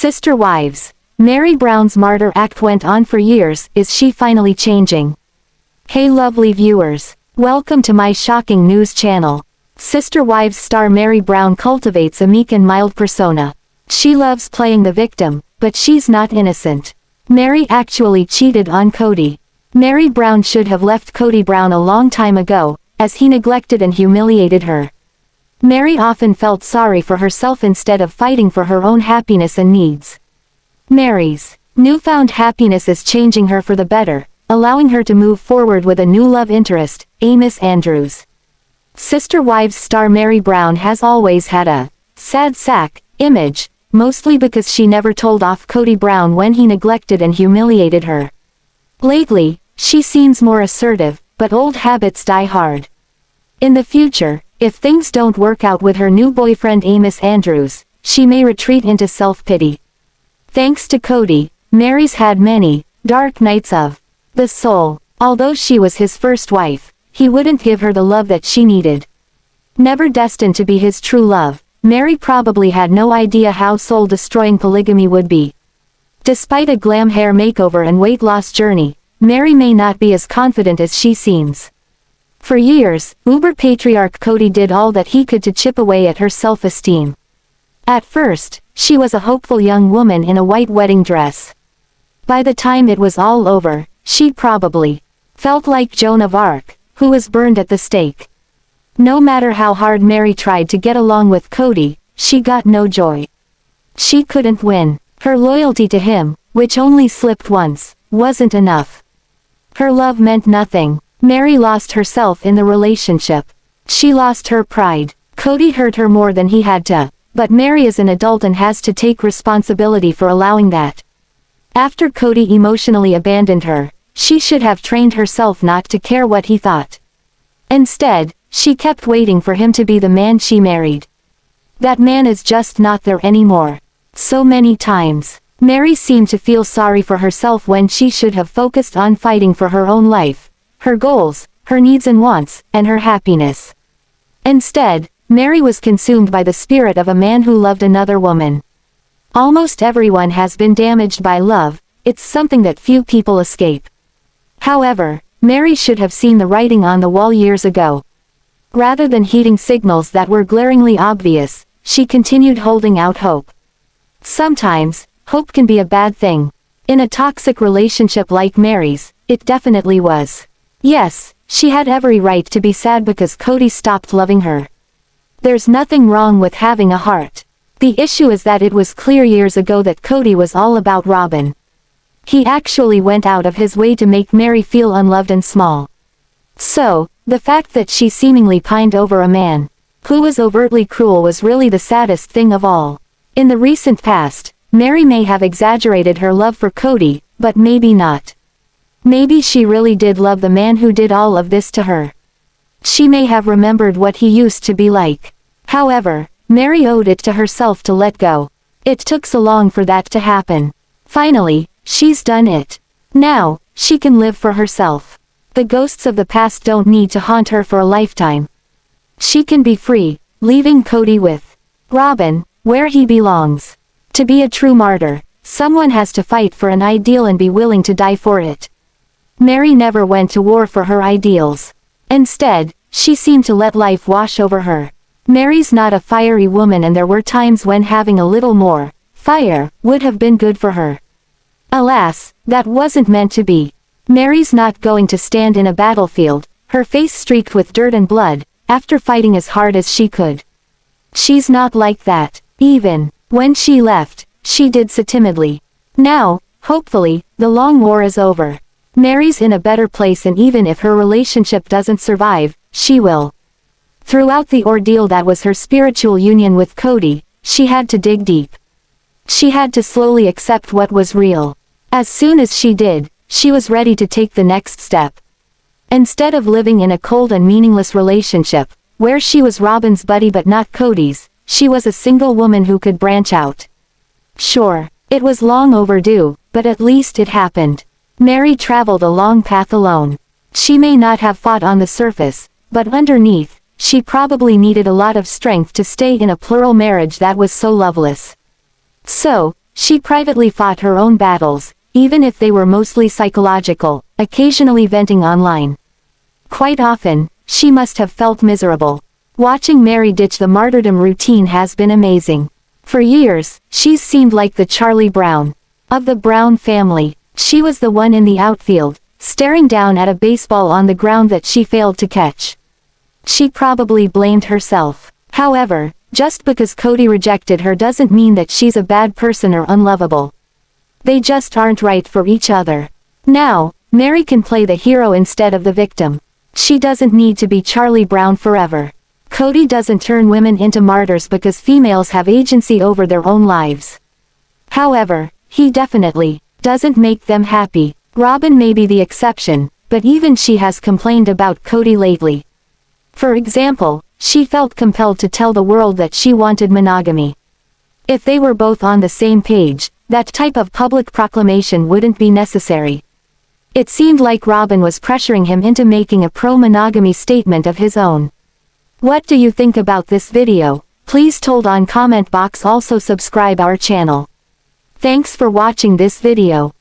Sister Wives. Meri Brown's martyr act went on for years. Is she finally changing? Hey lovely viewers. Welcome to my shocking news channel. Sister Wives star Meri Brown cultivates a meek and mild persona. She loves playing the victim, but she's not innocent. Meri actually cheated on Kody. Meri Brown should have left Kody Brown a long time ago, as he neglected and humiliated her. Meri often felt sorry for herself instead of fighting for her own happiness and needs. Meri's newfound happiness is changing her for the better, allowing her to move forward with a new love interest, Amos Andrews. Sister Wives star Meri Brown has always had a sad sack image, mostly because she never told off Kody Brown when he neglected and humiliated her. Lately, she seems more assertive, but old habits die hard. In the future, if things don't work out with her new boyfriend Amos Andrews, she may retreat into self-pity. Thanks to Kody, Meri's had many dark nights of the soul. Although she was his first wife, he wouldn't give her the love that she needed. Never destined to be his true love, Meri probably had no idea how soul-destroying polygamy would be. Despite a glam hair makeover and weight loss journey, Meri may not be as confident as she seems. For years, uber patriarch Kody did all that he could to chip away at her self-esteem. At first, she was a hopeful young woman in a white wedding dress. By the time it was all over, she probably felt like Joan of Arc, who was burned at the stake. No matter how hard Meri tried to get along with Kody, she got no joy. She couldn't win. Her loyalty to him, which only slipped once, wasn't enough. Her love meant nothing. Meri lost herself in the relationship. She lost her pride. Kody hurt her more than he had to, but Meri is an adult and has to take responsibility for allowing that. After Kody emotionally abandoned her, she should have trained herself not to care what he thought. Instead, she kept waiting for him to be the man she married. That man is just not there anymore. So many times, Meri seemed to feel sorry for herself when she should have focused on fighting for her own life, her goals, her needs and wants, and her happiness. Instead, Meri was consumed by the spirit of a man who loved another woman. Almost everyone has been damaged by love, it's something that few people escape. However, Meri should have seen the writing on the wall years ago. Rather than heeding signals that were glaringly obvious, she continued holding out hope. Sometimes, hope can be a bad thing. In a toxic relationship like Meri's, it definitely was. Yes, she had every right to be sad because Kody stopped loving her. There's nothing wrong with having a heart. The issue is that it was clear years ago that Kody was all about Robyn. He actually went out of his way to make Meri feel unloved and small. So, the fact that she seemingly pined over a man who was overtly cruel was really the saddest thing of all. In the recent past, Meri may have exaggerated her love for Kody, but maybe not. Maybe she really did love the man who did all of this to her. She may have remembered what he used to be like. However, Meri owed it to herself to let go. It took so long for that to happen. Finally, she's done it. Now, she can live for herself. The ghosts of the past don't need to haunt her for a lifetime. She can be free, leaving Kody with Robyn, where he belongs. To be a true martyr, someone has to fight for an ideal and be willing to die for it. Meri never went to war for her ideals. Instead, she seemed to let life wash over her. Meri's not a fiery woman and there were times when having a little more fire would have been good for her. Alas, that wasn't meant to be. Meri's not going to stand in a battlefield, her face streaked with dirt and blood, after fighting as hard as she could. She's not like that. Even when she left, she did so timidly. Now, hopefully, the long war is over. Meri's in a better place and even if her relationship doesn't survive, she will. Throughout the ordeal that was her spiritual union with Kody, she had to dig deep. She had to slowly accept what was real. As soon as she did, she was ready to take the next step. Instead of living in a cold and meaningless relationship, where she was Robyn's buddy but not Kody's, she was a single woman who could branch out. Sure, it was long overdue, but at least it happened. Meri traveled a long path alone. She may not have fought on the surface, but underneath, she probably needed a lot of strength to stay in a plural marriage that was so loveless. So, she privately fought her own battles, even if they were mostly psychological, occasionally venting online. Quite often, she must have felt miserable. Watching Meri ditch the martyrdom routine has been amazing. For years, she's seemed like the Charlie Brown of the Brown family. She was the one in the outfield, staring down at a baseball on the ground that she failed to catch. She probably blamed herself. However, just because Kody rejected her doesn't mean that she's a bad person or unlovable. They just aren't right for each other. Now, Meri can play the hero instead of the victim. She doesn't need to be Charlie Brown forever. Kody doesn't turn women into martyrs because females have agency over their own lives. However, he definitely doesn't make them happy. Robyn may be the exception, but even she has complained about Kody lately. For example, she felt compelled to tell the world that she wanted monogamy. If they were both on the same page, that type of public proclamation wouldn't be necessary. It seemed like Robyn was pressuring him into making a pro-monogamy statement of his own. What do you think about this video? Please told on comment box. Also subscribe our channel. Thanks for watching this video.